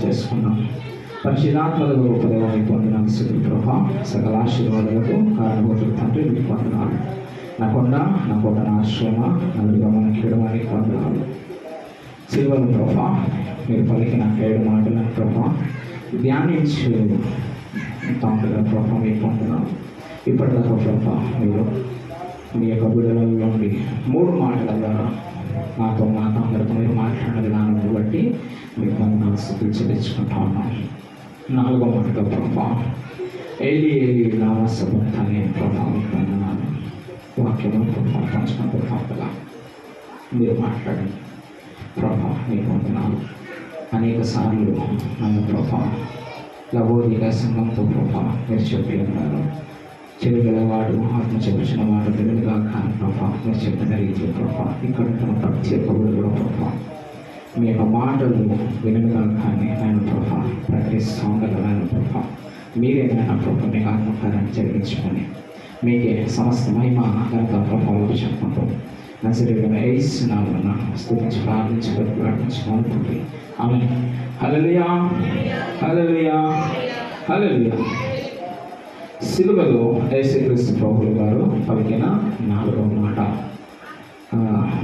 చేసుకున్నాం. పరిశుద్ధాత్మలకు గొప్పదేవ మీకు వందనాలు స్తుతులు ప్రభా. సకల ఆశీర్వాదాలకు కారణభూతులు తండ్రి మీకు వందనాలు. నా కొండ నా కొండ నా ఆశ్రమ నలుగుగా మనకి విడవానికి వందనాలు. సిల్వను ప్రభా మీరు పలికిన 7 మాటలను ప్రభా ధ్యానించు తాండ్రుగా ప్రభా మీకు వందనాలు. ఇప్పటిదాకా ప్రభా మీరు మీ యొక్క బిడ్డల నుండి 3 మాటల ద్వారా నాతో అందరితో మీరు మాట్లాడిన విధానం బట్టి మీకు వందనాలు స్తుతులు చెల్లించుకుంటా ఉన్నాం. 4వ మాటగా ప్రభా ఏలి ఏలి లామా సబక్తాని ప్రభా మీకు వందనాలు. వాక్యము ప్రభా పంచుకుంటూ కాపలా మీరు మాట్లాడండి ప్రభా మీకు వందనాలు. అనేక సార్లు నన్ను ప్రభా లవోదిక సంఘంతో ప్రభా మీరు చెప్పి ఉన్నారు. చెవిగలవాడు ఆత్మ చెప్పుచిన వాడు వెలుగుగా కాని ప్రభా మీరు చెప్పిన రీతి ప్రభా ఇక్కడ తన ప్రత్యేక కూడా ప్రభా మీ యొక్క మాటలు వినుగా కానీ నేను ప్రభా ప్రకటిస్తూ ఉండగలను ప్రభా మీరేమైనా ప్రభా మీకు ఆత్మకారాన్ని జరిగించుకొని మీకే సమస్త మహిమ ఘనత ప్రభావాలు చెప్పుకుంటూ నజరేయుడైన యేసు నామమున స్తుతించి ప్రార్థించుకుంటుంది. ఆమేన్. హల్లెలూయా హల్లెలూయా హల్లెలూయా. సిలువలో యేసుక్రీస్తు ప్రభువు గారు పలికిన 4వ మాట.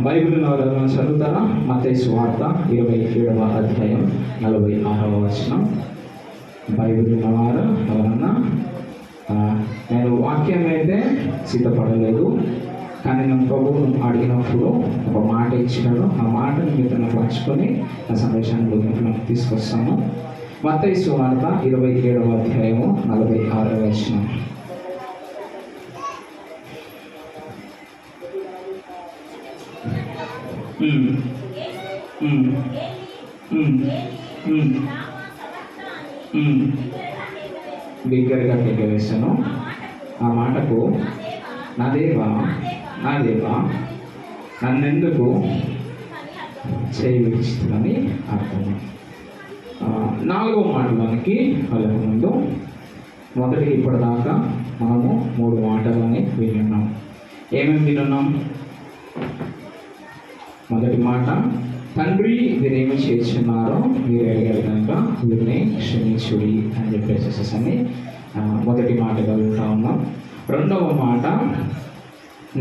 బైబిల్ ఎవరైనా చదువుతారా? మత్తయి సువార్త 27వ అధ్యాయం 46వ వచనం. బైబిల్ వారు ఎవరన్నా? నేను వాక్యం అయితే సిద్ధపడలేదు, కానీ నేను ప్రభువును అడిగినప్పుడు ఒక మాట ఇచ్చినాడు. ఆ మాటను మీతో పంచుకొని ఆ సందేశాన్ని ముగింపులోకి తీసుకొస్తాను. మత్తయి సువార్త 27వ అధ్యాయము 46వ వచనం. బిగ్గరగా కేకవేశాను. ఆ మాటకు నా దేవా నా దేవా నన్నెందుకు చేయి విడిచితుందని అర్థం. 4వ మాటలోనికి వెళ్ళక ముందు మొదటి ఇప్పటిదాకా మనము 3 మాటలని విన్నాం. ఏమేమి విన్నాం? మొదటి మాట, తండ్రి వీరేమి చేస్తున్నారో మీరు అడిగారు కనుక వీరిని క్షమించుడి అని చెప్పేసేసి మొదటి మాటగా వింటా ఉన్నాం. 2వ మాట,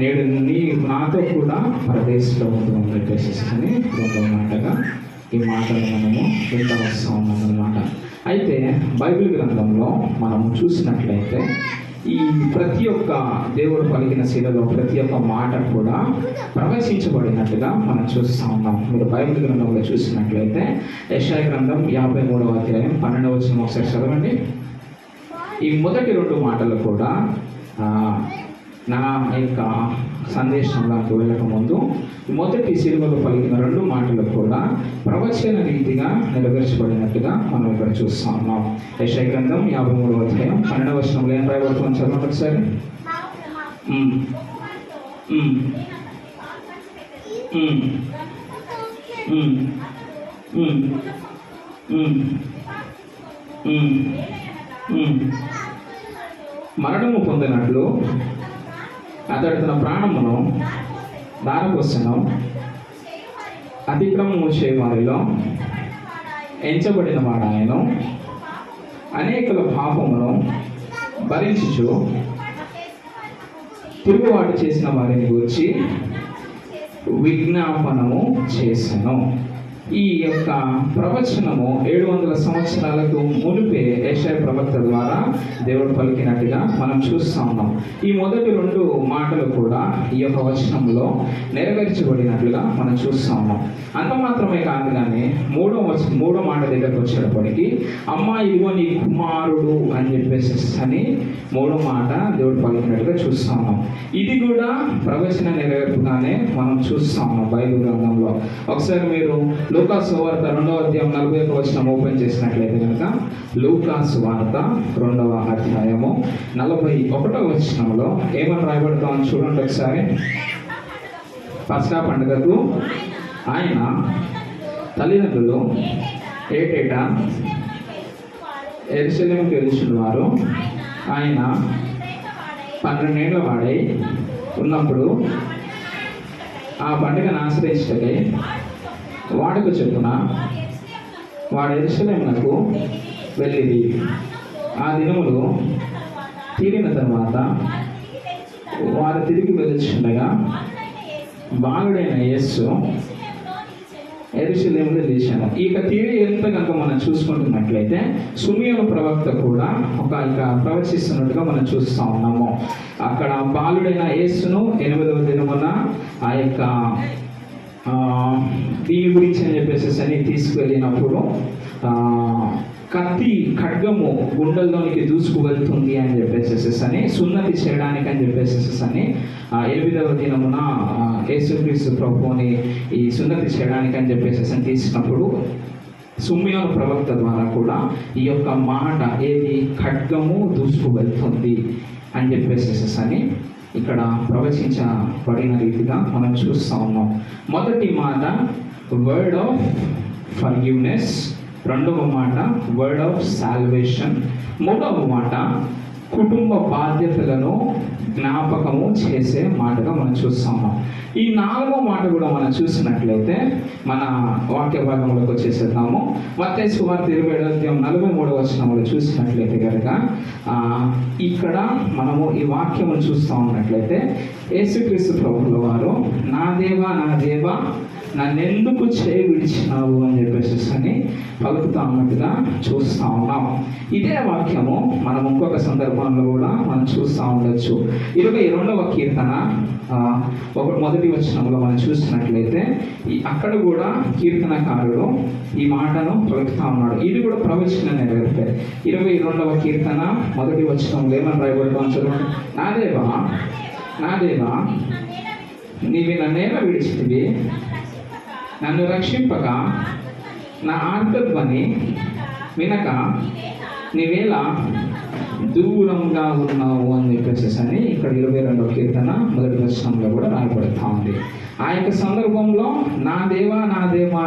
నేడు నీ నాతో కూడా పరదేశంలో ఉంటుందని చెప్పేసేసి 2వ మాటగా ఈ మాటలు మనము వింటూ వస్తూ ఉన్నాం అన్నమాట. అయితే బైబిల్ గ్రంథంలో మనము చూసినట్లయితే ఈ ప్రతి ఒక్క దేవుడు పలికిన శిలలో ప్రతి ఒక్క మాట కూడా ప్రవేశించబడినట్టుగా మనం చూస్తూ ఉన్నాం. మీరు బైబిల్ గ్రంథంలో చూసినట్లయితే యెషయా గ్రంథం 53వ అధ్యాయం 12వ వచనం ఒకసారి చదవండి. ఈ మొదటి 2 మాటలు కూడా నా యొక్క సందేశంలోకి వెళ్ళకముందు మొదటి సిలువలో పలికిన 2 మాటలు కూడా ప్రవచన రీతిగా నెరవేర్చబడినట్టుగా మనం ఇక్కడ చూస్తూ ఉన్నాం. యెషయా గ్రంథం 53వ అధ్యాయం 12వ వచనంలో ఏం రాయబడుతుంది చదవండి ఒకసారి. మరణము పొందినట్లు అతడు తన ప్రాణమును దారపోసెను. అతిక్రమము చేయవారిలో ఎంచబడిన వాడాయను. అనేకుల పాపమును భరించుచు తిరుగుబాటు చేసిన వారిని గురించి విజ్ఞాపనము చేసెను. ఈ యొక్క ప్రవచనము 700 సంవత్సరాలకు మునిపే యెషయా ప్రవక్త ద్వారా దేవుడు పలికినట్టుగా మనం చూస్తూ ఉన్నాం. ఈ మొదటి 2 మాటలు కూడా ఈ యొక్క వచనంలో నెరవేర్చబడినట్లుగా మనం చూస్తూ ఉన్నాం. అంత మాత్రమే కాదు, కానీ 3వ మాట దగ్గరకు వచ్చేటప్పటికి అమ్మా ఇదిగో నీ కుమారుడు అని చెప్పేసి 3వ మాట దేవుడు పలికినట్టుగా చూస్తూ ఉన్నాం. ఇది కూడా ప్రవచన నెరవేర్పుగానే మనం చూస్తూ ఉన్నాం బైబిల్ గ్రంథంలో. ఒకసారి మీరు లూకాసు వార్త 2వ అధ్యాయం 41వ వచనం ఓపెన్ చేసినట్లయితే కనుక లూకాసు వార్త 2వ అధ్యాయము 41వ వచనంలో ఏమని రాయబడతామని చూడండి ఒకసారి. పస్కా పండుగకు ఆయన తల్లిదండ్రులు ఏటేటా యెరూషలేముకు వెళ్తున్న వారు ఆయన 12 ఏళ్ల వాడై ఉన్నప్పుడు ఆ పండుగను ఆశ్రయించటకై వాడుక చొప్పున వాడు యెరూషలేమునకు వెళ్ళిరి. ఆ దినములు తీరిన తర్వాత వారు తిరిగి వెళ్ళుచుండగా బాలుడైన యేసు యెరూషలేములో నిలిచాను. ఇక తీరి ఎంత కనుక మనం చూసుకుంటున్నట్లయితే సిమియోను ప్రవక్త కూడా ఇక ప్రవచిస్తున్నట్టుగా మనం చూస్తూ ఉన్నాము. అక్కడ బాలుడైన యేసును 8వ దినమున ఆ యొక్క దీని గురించి అని చెప్పేసి అని తీసుకువెళ్ళినప్పుడు కత్తి ఖడ్గము గుండెల్లోనికి దూసుకు వెళ్తుంది అని చెప్పేసి అని సున్నతి చేయడానికి అని చెప్పేసి అని 8వ దినమున యేసుక్రీస్తు ప్రభువుని ఈ సున్నతి చేయడానికి అని చెప్పేసి అని తీసినప్పుడు సిమియోను ప్రవక్త ద్వారా కూడా ఈ యొక్క మాట ఏది ఖడ్గము దూసుకు వెళ్తుంది అని చెప్పేసి అని ఇక్కడ ప్రవచించబడిన రీతిగా మనం చూస్తూ ఉన్నాం. మొదటి మాట వర్డ్ ఆఫ్ ఫర్గివ్నెస్, రెండవ మాట వర్డ్ ఆఫ్ సాల్వేషన్, మూడవ మాట కుటుంబ బాధ్యతలను జ్ఞాపకము చేసే మాటగా మనం చూస్తున్నాం. ఈ 4వ మాట కూడా మనం చూసినట్లయితే మన వాక్య భాగంలోకి వచ్చేసేద్దాము. మత్తయి సువార్త 27:43 చూసినట్లయితే కనుక ఇక్కడ మనము ఈ వాక్యము చూస్తూ ఉన్నట్లయితే యేసుక్రీస్తు ప్రభువుల వారు నా దేవా నా దేవా నన్నెందుకు చేయి విడిచినావు అని చెప్పేసి అని పలుకుతా ఉన్నట్టుగా చూస్తూ ఉన్నాం. ఇదే వాక్యము మనం ఇంకొక సందర్భంలో కూడా మనం చూస్తూ ఉండొచ్చు. 22వ కీర్తన మొదటి వచనంలో మనం చూసినట్లయితే అక్కడ కూడా కీర్తనకారుడు ఈ మాటను పలుకుతా ఉన్నాడు. ఇది కూడా ప్రవచన నెరవేర్తే 22వ కీర్తన మొదటి వచనంలో ఏమని రాయబడతాం చూడండి. నా దేవా నా దేవా నీవి నన్నేలా విడిచితివి, నన్ను రక్షింపక నా ఆర్తధ్వని వినక నీవేలా దూరంగా ఉన్నావు అని చెప్పేసి అని ఇక్కడ 22వ కీర్తన మొదటి వచనంలో కూడా రాయబడుతూ ఉంది. ఆ యొక్క సందర్భంలో నా దేవా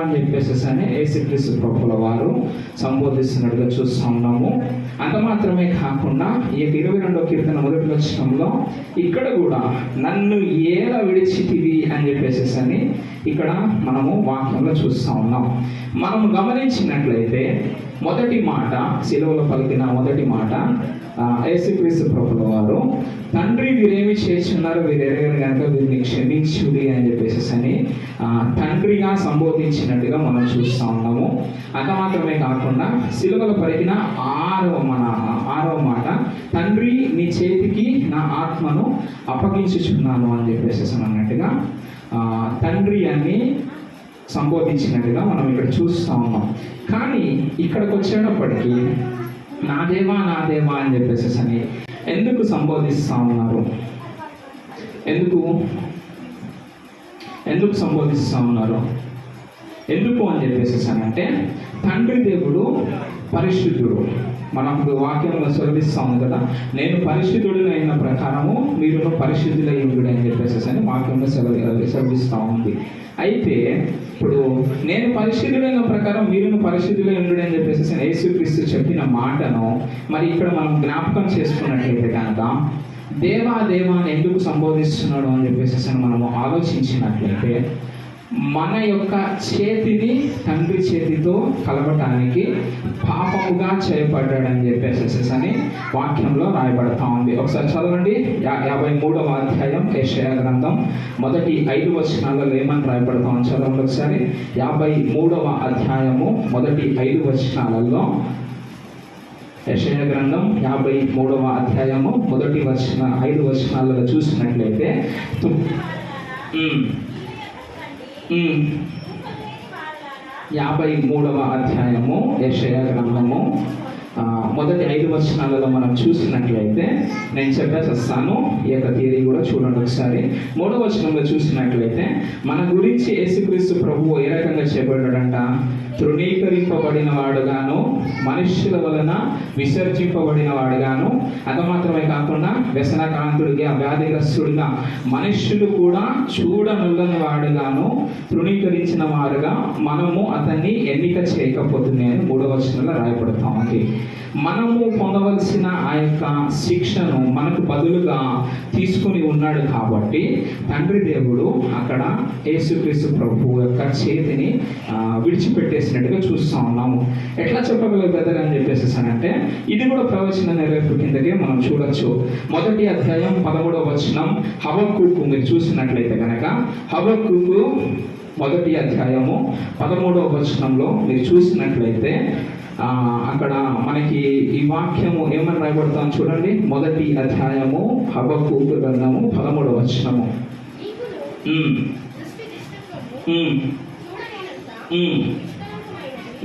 అని చెప్పేసి అని యేసుక్రీస్తు ప్రభువుల వారు సంబోధిస్తున్నట్టుగా చూస్తూ ఉన్నాము. అంత మాత్రమే కాకుండా ఈ 22వ కీర్తన మొదటి వచనంలో ఇక్కడ కూడా నన్ను ఎలా విడిచితివి అని చెప్పేసి అని ఇక్కడ మనము వాక్యంలో చూస్తూ ఉన్నాం. మనం గమనించినట్లయితే మొదటి మాట శిలువలో పలికిన మొదటి మాట యేసుక్రీస్తు ప్రభువుల వారు తండ్రి వీరేమి చేస్తున్నారు వీరు ఎరగరు కనుక వీరిని క్షమించుడి అని చెప్పేసి అని తండ్రిగా సంబోధించినట్టుగా మనం చూస్తూ ఉన్నాము. అంత మాత్రమే కాకుండా శిలువలో పలికిన ఆరవ మాట తండ్రి నీ చేతికి నా ఆత్మను అప్పగించుచున్నాను అని చెప్పేసి అన్నట్టుగా తండ్రి అని సంబోధించినట్టుగా మనం ఇక్కడ చూస్తూ ఉన్నాం. కానీ ఇక్కడికి వచ్చేటప్పటికీ నా దేవా అని చెప్పేసి అని ఎందుకు సంబోధిస్తూ ఉన్నారు? ఎందుకు సంబోధిస్తూ ఉన్నారు? ఎందుకు అని చెప్పేసి అంటే తండ్రి దేవుడు పరిశుద్ధుడు. మనకు వాక్యంలో సెలవిస్తూ ఉంది కదా, నేను పరిశుద్ధుడిని అయిన ప్రకారము మీరు పరిశుద్ధులై ఉండు అని చెప్పేసి అని వాక్యంలో సెలవిస్తూ ఉంది. అయితే ఇప్పుడు నేను పరిశుద్ధులైన ప్రకారం మీరు పరిశుద్ధులై ఉండు అని చెప్పేసి యేసుక్రీస్తు చెప్పిన మాటను మరి ఇక్కడ మనం జ్ఞాపకం చేసుకున్నట్లయితే కనుక దేవా అని ఎందుకు సంబోధిస్తున్నాడు అని చెప్పేసి మనము ఆలోచించినట్లయితే మన యొక్క చేతిని తండ్రి చేతితో కలపటానికి పాపముగా చేయబడ్డాడని చెప్పేసి అని వాక్యంలో రాయబడతా ఉంది. ఒకసారి చదవండి. 53వ అధ్యాయం యెషయా గ్రంథం మొదటి 5 వచనాలలో ఏమని రాయబడతాం చదవండి ఒకసారి. 53వ అధ్యాయము మొదటి 5 వచనాలలో యెషయా గ్రంథం 53వ అధ్యాయము మొదటి 5 వచనాలలో చూసినట్లయితే 53వ అధ్యాయము యెషయా గ్రంథము మొదటి 5 వచనాలలో మనం చూసినట్లయితే నేను చెప్పేస్తాను. ఈ యొక్క థియరీ కూడా చూడండి ఒకసారి. 3వ వచనంలో చూసినట్లయితే మన గురించి యేసుక్రీస్తు ప్రభువు ఏ రకంగా చేయబడ్డాడంట? తృణీకరింపబడిన వాడుగాను, మనుష్యుల వలన విసర్జింపబడిన వాడుగాను, అది మాత్రమే కాకుండా వ్యసనకాంతుడిగా, వ్యాధిగ్రస్తుడిగా, మనుష్యులు కూడా చూడనుల్లని వాడుగాను, తృణీకరించిన వారుగా మనము అతన్ని ఎన్నిక చేయకపోతున్నాయి అని 3వ వచనంలో రాయబడతా ఉంది. మనము పొందవలసిన ఆ యొక్క శిక్షను మనకు బదులుగా తీసుకుని ఉన్నాడు కాబట్టి తండ్రి దేవుడు అక్కడ యేసుక్రీస్తు ప్రభు యొక్క చేతిని విడిచిపెట్టేసి చేసినట్టుగా చూస్తూ ఉన్నాము. ఎట్లా చెప్పగలరు బ్రదర్ అని చెప్పేసానంటే ఇది కూడా ప్రవచన నెరవేర్పు కిందకే మనం చూడొచ్చు. 1వ అధ్యాయం 13వ వచనం హబక్కూకు మీరు చూసినట్లయితే కనుక హబక్కూకు 1వ అధ్యాయము 13వ వచనంలో మీరు చూసినట్లయితే అక్కడ మనకి ఈ వాక్యము ఏమని రాయబడతాం చూడండి. 1వ అధ్యాయము హబక్కూకు గ్రంథము 13వ వచనము.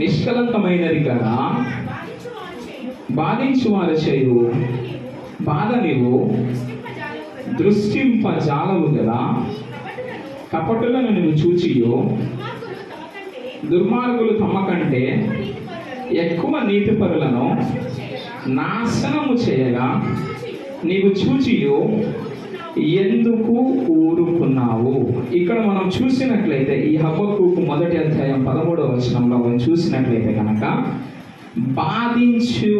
నిష్కలంకమైనది కదా బాధించు వారు చేయు బాధ నీవు దృష్టింపజాలవు కదా, కపటులను నువ్వు చూచియో దుర్మార్గులు తమ కంటే ఎక్కువ నీతిపరులను నాశనము చేయగా నీవు చూచియో ఎందుకు ఊరుకున్నావు. ఇక్కడ మనం చూసినట్లయితే ఈ హబక్కూకు 1వ అధ్యాయం 13వ వచనంలో మనం చూసినట్లయితే కనుక బాధించు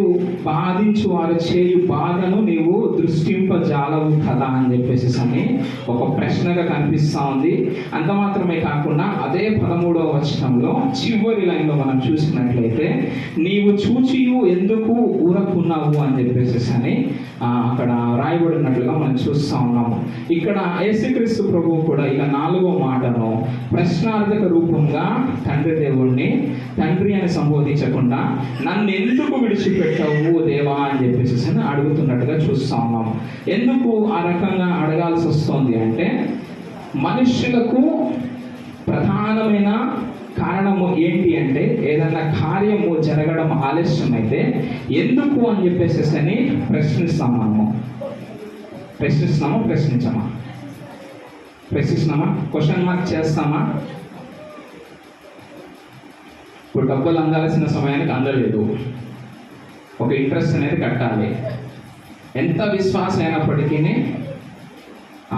వారు చేయు బాధను నీవు దృష్టింపజాలవు కదా అని చెప్పేసి అని ఒక ప్రశ్నగా కనిపిస్తూ ఉంది. అంత మాత్రమే కాకుండా అదే 13వ వచనంలో చివరి లైన్లో మనం చూసినట్లయితే నీవు చూచియు ఎందుకు ఊరకున్నావు అని చెప్పేసి అని అక్కడ రాయబడినట్లుగా మనం చూస్తూ ఉన్నాము. ఇక్కడ యేసుక్రీస్తు ప్రభువు కూడా ఇక 4వ మాటను ప్రశ్నార్థక రూపంగా తండ్రి దేవుణ్ణి తండ్రి అని సంబోధించకుండా నన్ను ఎందుకు విడిచిపెట్టావు దేవా అని చెప్పేసి అడుగుతున్నట్టుగా చూస్తూ ఉన్నాము. ఎందుకు ఆ రకంగా అడగాల్సి వస్తుంది అంటే మనుష్యులకు ప్రధానమైన కారణము ఏంటి అంటే ఏదన్నా కార్యము జరగడం ఆలస్యం అయితే ఎందుకు అని చెప్పేసి అని ప్రశ్నిస్తున్నామా క్వశ్చన్ మార్క్ చేస్తామా? ఇప్పుడు డబ్బులు అందాల్సిన సమయానికి అందలేదు, ఒక ఇంట్రెస్ట్ అనేది కట్టాలి. ఎంత విశ్వాసం అయినప్పటికీ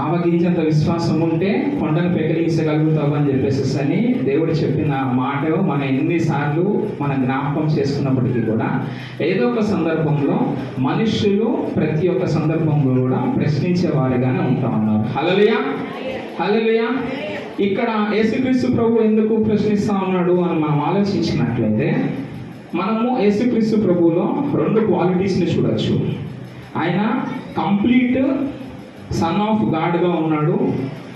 ఆవగించేంత విశ్వాసం ఉంటే కొండను పెకిలించగలుగుతావు అని చెప్పేసి అని దేవుడు చెప్పిన మాట మనం ఎన్నిసార్లు మనం జ్ఞాపకం చేసుకున్నప్పటికీ కూడా ఏదో ఒక సందర్భంలో మనుష్యులు ప్రతి ఒక్క సందర్భంలో కూడా ప్రశ్నించేవారిగానే ఉంటా ఉన్నారు. హల్లెలూయా. ఇక్కడ యేసుక్రీస్తు ప్రభు ఎందుకు ప్రశ్నిస్తా ఉన్నాడు అని మనం ఆలోచించినట్లయితే మనము యేసుక్రీస్తు ప్రభువులో 2 క్వాలిటీస్ని చూడొచ్చు. ఆయన కంప్లీట్ సన్ ఆఫ్ గాడ్గా ఉన్నాడు,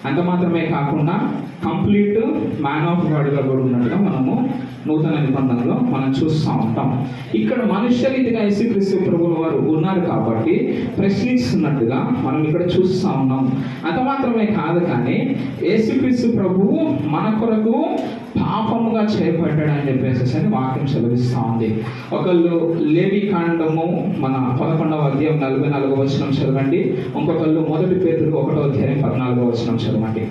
అంత మాత్రమే కాకుండా కంప్లీట్ మ్యాన్ ఆఫ్ గాడ్గా కూడా ఉన్నట్టుగా మనము నూతన నిబంధనలో మనం చూస్తూ ఉంటాం. ఇక్కడ మనుష్య రీతిగా యేసుక్రీస్తు ప్రభువుల వారు ఉన్నారు కాబట్టి ప్రశ్నిస్తున్నట్టుగా మనం ఇక్కడ చూస్తూ ఉన్నాం. అంత మాత్రమే కాదు కానీ యేసుక్రీస్తు ప్రభువు మన కొరకు పాపముగా చేయబడ్డాడు అని చెప్పేసి అని వాక్యం సెలవిస్తూ ఉంది. ఒకళ్ళు లేవి కాండము మన 11వ అధ్యాయం 44వ వచనం చదవండి. ఇంకొకళ్ళు 1 పేతురు 1వ అధ్యాయం 14వ వచనం చదవండి.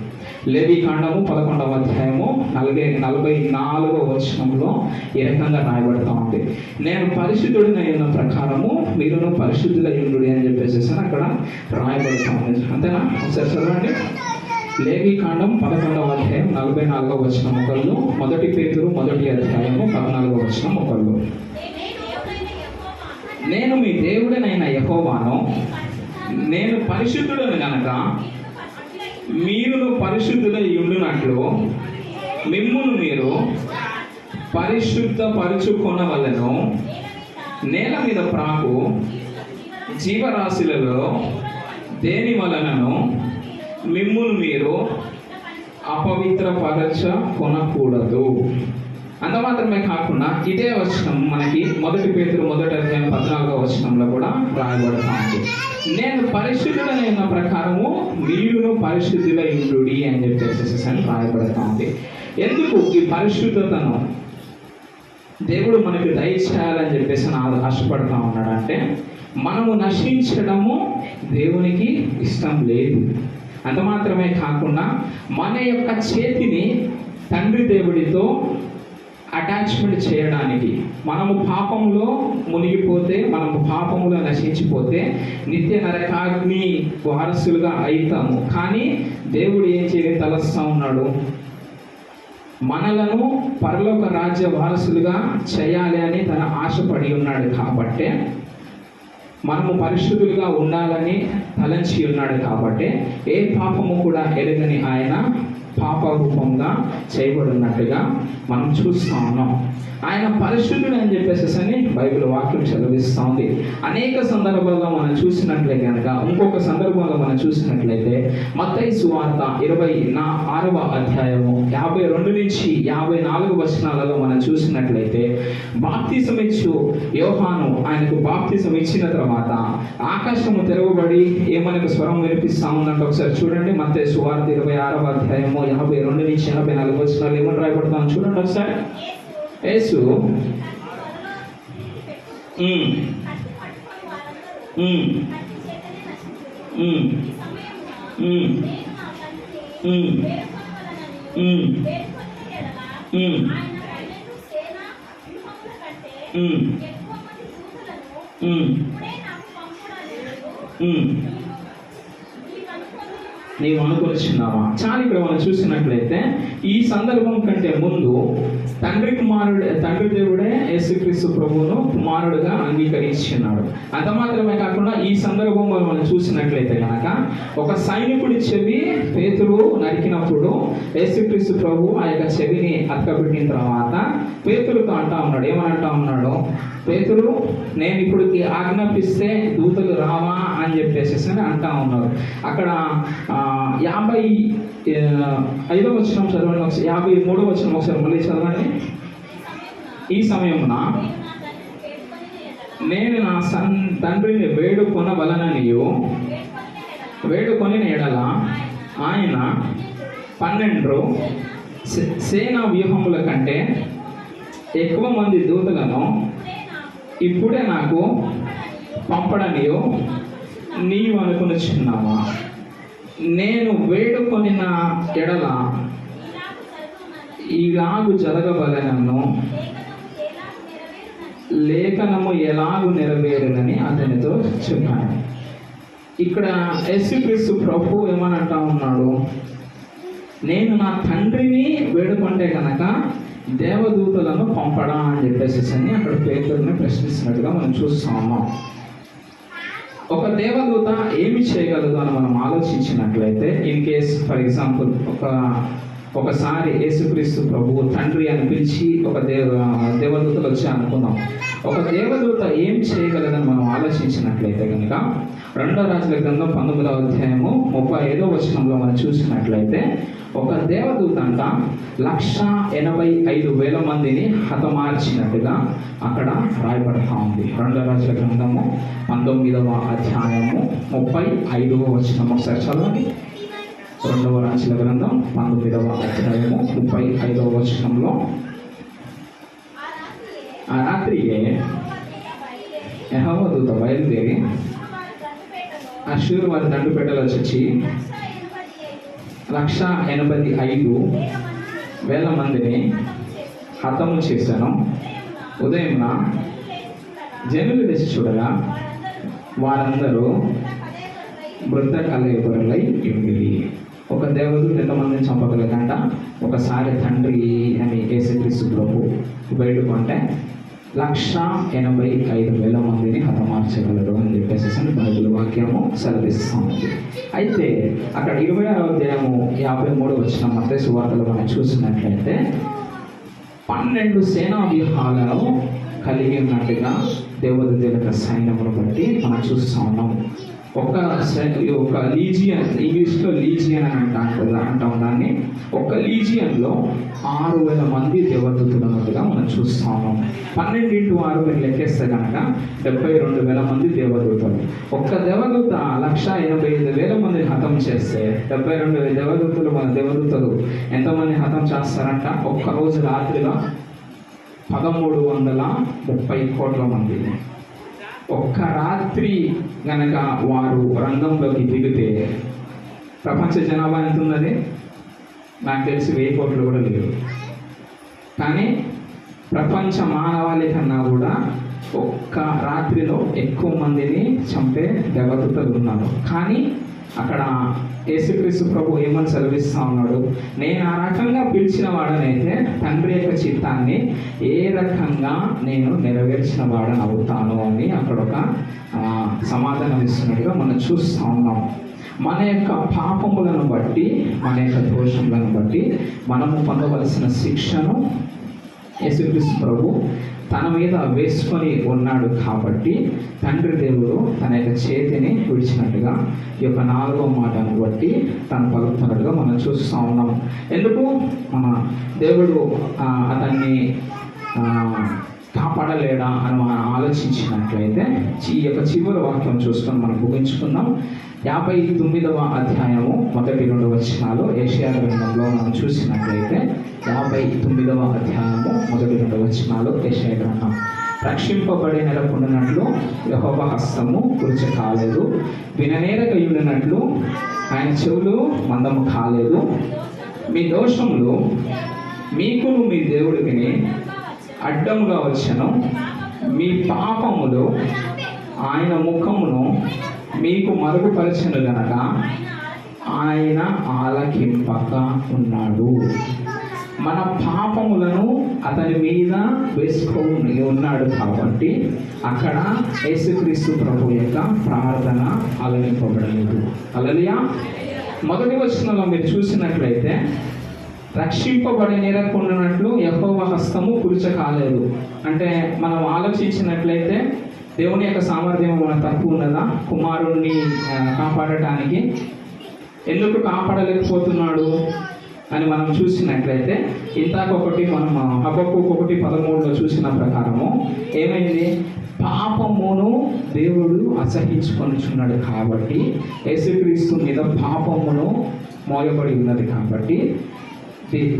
లేవి కాండము 11వ అధ్యాయము 44వ వచనంలో ఈ రకంగా రాయబడతా ఉంది. నేను పరిశుద్ధుడినైన ప్రకారము మీరును పరిశుద్ధులయ్యుండు అని చెప్పేసి అక్కడ రాయబడతా ఉంది. అంతేనా? ఒకసారి చదవండి. లేవి కాండం 11వ అధ్యాయం 44వ వచనం ఒకళ్ళు, 1 పేతురు 1వ అధ్యాయము 14వ వచనం ఒకళ్ళు. నేను మీ దేవుడనైన యెహోవాను, నేను పరిశుద్ధుడను గనక మీరును పరిశుద్ధులై ఉండునట్లు మిమ్మును మీరు పరిశుద్ధపరుచుకొనవలెను. నేల మీద ప్రాకు జీవరాశులలో దేని వలనను మిమ్మును మీరు అపవిత్రపరచకొనకూడదు. అంత మాత్రమే కాకుండా ఇదే వచనం మనకి 1 పేతురు 1వ అధ్యాయం 14వ వచనంలో కూడా రాయబడతా ఉంది. నేను పరిశుద్ధుడైన ప్రకారము మీరును పరిశుద్ధులైయుండు అని చెప్పేసి అని రాయబడతా ఉంది. ఎందుకు ఈ పరిశుద్ధతను దేవుడు మనకి దయచేయాలని చెప్పేసి ఆశపడతా ఉన్నాడంటే మనము నశించడము దేవునికి ఇష్టం లేదు. అంత మాత్రమే కాకుండా మన యొక్క చేతిని తండ్రి దేవుడితో అటాచ్మెంట్ చేయడానికి, మనము పాపంలో మునిగిపోతే, మనము పాపములో నశించిపోతే నిత్య నరకాగ్ని వారసులుగా అవుతాము. కానీ దేవుడు ఏం చేయని తలస్తా ఉన్నాడు, మనలను పరలోక రాజ్య వారసులుగా చేయాలి అని తన ఆశపడి ఉన్నాడు. కాబట్టే మనము పరిశుద్ధులుగా ఉండాలని తలంచి ఉన్నాడు. కాబట్టి ఏ పాపము కూడా ఎరగని ఆయన పాప రూపంగా చేయబడినట్టుగా మనం చూస్తూ ఉన్నాం. ఆయన పరిశుద్ధుడు అని చెప్పేసి అని బైబిల్ వాక్యం చదివిస్తూ ఉంది. అనేక సందర్భాల్లో మనం చూసినట్లయితే కనుక, ఇంకొక సందర్భంలో మనం చూసినట్లయితే మత్తయి సువార్త 26వ అధ్యాయము 52 నుంచి 54 వచనాలలో మనం చూసినట్లయితే, బాప్తిసం ఇచ్చు యోహాను ఆయనకు బాప్తిసం ఇచ్చిన తర్వాత ఆకాశము తెరవబడి ఏమనకు స్వరం వినిపిస్తా ఉందంటే ఒకసారి చూడండి. మత్తయి సువార్త 26వ అధ్యాయము 52 నుంచి 54 వచనాలు ఏమని రాయబడతాం చూడండి ఒకసారి. యేసు నీవు అనుకొనిచున్నావా? చాలా ఇక్కడ మనం చూసినట్లయితే ఈ సందర్భం కంటే ముందు తండ్రి దేవుడే యేసుక్రీస్తు ప్రభువును కుమారుడుగా అంగీకరించున్నాడు. అంత మాత్రమే కాకుండా ఈ సందర్భంలో మనం చూసినట్లయితే కనుక ఒక సైనికుడి చెవి పేతురు నరికినప్పుడు యేసుక్రీస్తు ప్రభు ఆ యొక్క చెవిని అతకబెట్టిన తర్వాత పేతురుతో అంటా ఉన్నాడు. ఏమని అంటా ఉన్నాడు? పేతురు, నేను ఇప్పటికి ఆజ్ఞాపిస్తే దూతలు రావా అని చెప్పేసి అంటా ఉన్నారు. అక్కడ 55వ వచనం చదవండి, 53వ వచనం ఒకసారి మళ్ళీ చదవండి. ఈ సమయమున నేను నా తండ్రిని వేడుకొని ఎడల ఆయన 12 సేనా వ్యూహముల కంటే ఎక్కువ మంది దూతలను ఇప్పుడే నాకు పంపడనియో నీవు అనుకొనిచున్నావా? నేను వేడుకొని నా ఎడల ఇలాగు జరగవలెనను లేఖనము ఎలాగు నెరవేరునని అతనితో చెప్పాను. ఇక్కడ యేసుక్రీస్తు ప్రభు ఏమని అంటా ఉన్నాడు? నేను నా తండ్రిని వేడుకుంటే కనుక దేవదూతలను పంపడా అని చెప్పేసి అని అక్కడ పేతురుని ప్రశ్నిస్తున్నట్టుగా మనం చూస్తూ ఉన్నాం. ఒక దేవదూత ఏమి చేయగలదు అని మనం ఆలోచించినట్లయితే, ఇన్ కేస్ ఫర్ ఎగ్జాంపుల్ ఒకసారి యేసుక్రీస్తు ప్రభువు తండ్రి అని పిలిచి ఒక దేవదూతలు వచ్చి అనుకుందాం. ఒక దేవదూత ఏం చేయగలదని మనం ఆలోచించినట్లయితే కనుక 2వ రాజుల గ్రంథం 19వ అధ్యాయము 35వ వచనంలో మనం చూసినట్లయితే, ఒక దేవదూత అంట 185,000 మందిని హతమార్చినట్టుగా అక్కడ రాయబడతా ఉంది. 2వ రాజుల గ్రంథము 19వ అధ్యాయము 35వ వచనం ఒకసారి చదవండి. 2వ రాజుల గ్రంథం 19వ అధ్యాయము 35వ వచనంలో, ఆ రాత్రియే యెహోవా దూత బయలుదేరి అష్షూరు వారి దండుపేటలో వచ్చి 185,000 మందిని హతము చేశాను. ఉదయం జనులు తెచ్చి చూడగా వారందరూ మృత కలయబరులై ఉండి. ఒక దేవదూత ఎంతమందిని చంపగలదంట? ఒకసారి తండ్రి అని యేసుక్రీస్తు ప్రభు వేడుకుంటే 185,000 మందిని హతమార్చగలరు అని చెప్పేసి బైబిల్ వాక్యము సెలవిస్తూ ఉంది. అయితే అక్కడ 26వ అధ్యాయము 53వ వచనం మత్తయి సువార్తలో మనం చూసినట్లయితే 12 సేనా వ్యూహాలను కలిగి ఉన్నట్టుగా దేవదూతల సైన్యమును బట్టి మనం చూస్తూ ఉన్నాము. ఒక లీజియన్, ఇంగ్లీష్లో లీజియన్ అని అంటాం దాన్ని. ఒక లీజియన్లో 6,000 మంది దేవదూతలు ఉన్నట్టుగా మనం చూస్తూ ఉన్నాం. 12 × 6 మీరు లెక్కేస్తే కనుక 72,000 మంది దేవదూతలు. ఒక్క దేవదూత 185,000 మందిని హతం చేస్తే 72 దేవదూతలు ఎంతమంది హతం చేస్తారంట? ఒక్కరోజు రాత్రిగా 1,330 కోట్ల మంది. ఒక్క రాత్రి గనక వారు రంగంలోకి దిగితే ప్రపంచ జనాభా ఎంత ఉన్నది? నాకు తెలిసి 1000 కోట్లు కూడా లేవు. కానీ ప్రపంచ మానవాళి కన్నా కూడా ఒక్క రాత్రిలో ఎక్కువ మందిని చంపే దేవదూతలు ఉన్నారు. కానీ అక్కడ యేసుక్రీస్తు ప్రభు ఏమని సెలవిస్తా ఉన్నాడు? నేను ఆ రకంగా పిలిచిన వాడనైతే తండ్రి యొక్క చిత్తాన్ని ఏ రకంగా నేను నెరవేర్చిన వాడని అవుతాను అని అక్కడ ఒక సమాధానం ఇస్తున్నట్టుగా మనం చూస్తూ ఉన్నాం. మన యొక్క పాపములను బట్టి, మన యొక్క దోషములను బట్టి మనము పొందవలసిన శిక్షను యేసుక్రీస్తు ప్రభు తన మీద వేసుకొని ఉన్నాడు కాబట్టి తండ్రి దేవుడు తన యొక్క చేతిని విడిచినట్టుగా ఈ యొక్క 4వ మాటను బట్టి తను పలుకుతున్నట్టుగా మనం చూస్తూ ఉన్నాం. ఎందుకు మన దేవుడు అతన్ని కాపాడలేడా అని మనం ఆలోచించినట్లయితే ఈ యొక్క చివరి వాక్యం చూసుకొని మనం ముగించుకుందాం. 59వ అధ్యాయము 1-2 వచనాలు యెషయా గ్రంథంలో మనం చూసినట్లయితే 59వ అధ్యాయము 1-2 వచనాలు యెషయా గ్రంథం. రక్షింపబడి నెలకొండినట్లు యెహోవా హస్తము కురుచ కాలేదు, విననేరకయుడినట్లు ఆయన చెవులు మందము కాలేదు. మీ దోషములు మీకును మీ దేవుడికి అడ్డముగా వచ్చెను, మీ పాపములు ఆయన ముఖమును మీకు మరుగుపరచెను గనక ఆయన ఆలకింపక ఉన్నాడు. మన పాపములను అతని మీద వేసుకొని ఉన్నాడు కాబట్టి అక్కడ యేసుక్రీస్తు ప్రభు యొక్క ప్రార్థన ఆలకింపబడలేదు. హల్లెలూయా. మొదటి వచనంలో మీరు చూసినట్లయితే రక్షింపబడి నిరకుండానట్లు యెహోవా హస్తము కురుచ కాలేదు అంటే మనం ఆలోచించినట్లయితే దేవుని యొక్క సామర్థ్యం మన తక్కువ ఉన్నదా? కుమారుణ్ణి కాపాడటానికి ఎందుకు కాపాడలేకపోతున్నాడు అని మనం చూసినట్లయితే ఇంతకొకటి మనం హబక్కూకు 1:13 చూసిన ప్రకారము ఏమైంది? పాపమును దేవుడు అసహించుకొనుచున్నాడు కాబట్టి, యేసుక్రీస్తు మీద పాపమును మోయబడి ఉన్నది కాబట్టి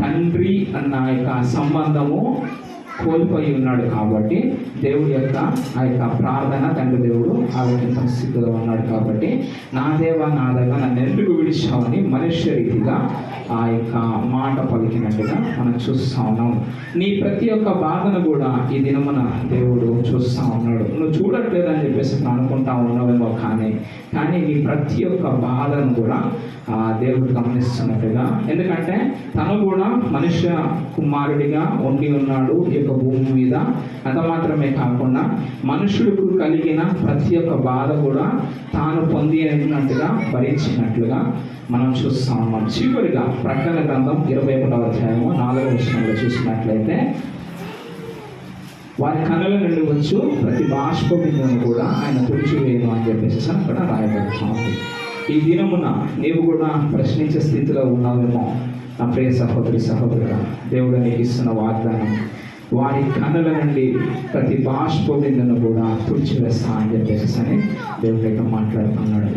తండ్రి అన్న యొక్క సంబంధము కోల్పోయి ఉన్నాడు కాబట్టి దేవుడి యొక్క ఆ యొక్క ప్రార్థన తండ్రి దేవుడు ఆలోచించిన స్థితిలో ఉన్నాడు కాబట్టి నా దేవా నన్ను ఎందుకు విడిచావని మనుష్య రీతిగా ఆ యొక్క మాట పలికినట్టుగా మనం చూస్తూ ఉన్నాం. నీ ప్రతి ఒక్క బాధను కూడా ఈ దినమున దేవుడు చూస్తూ ఉన్నాడు. నువ్వు చూడట్లేదని చెప్పేసి అనుకుంటా ఉన్నావేమో, కానీ నీ ప్రతి ఒక్క బాధను కూడా దేవుడు గమనిస్తున్నట్టుగా, ఎందుకంటే తను కూడా మనుష్య కుమారుడిగా ఉండి ఉన్నాడు ఈ యొక్క భూమి మీద. అంత మాత్రమే కాకుండా మనుషులకు కలిగిన ప్రతి ఒక్క బాధ కూడా తాను పొంది అయినట్టుగా భరించినట్లుగా మనం చూస్తూ ఉన్నాం. చివరిగా ప్రకటన గ్రంథం 21వ అధ్యాయము 4వ వచనంలో చూసినట్లయితే వారి కన్నుల నుండి వచ్చు ప్రతి బాష్ప బిందువును కూడా ఆయన తుడిచివేయను అని చెప్పేసి అక్కడ రాయబడుతుంది. ఈ దినమున నీవు కూడా ప్రశ్నించే స్థితిలో ఉన్నావేమో నా ప్రియ సహోదరి సహోదరుడా, దేవుడు నీకు ఇస్తున్న వాగ్దానం వారి కన్నుల నుండి ప్రతి బాష్ప బిందువును కూడా తుడిచివేస్తా అని చెప్పేసి దేవుడితో మాట్లాడుతున్నాడు.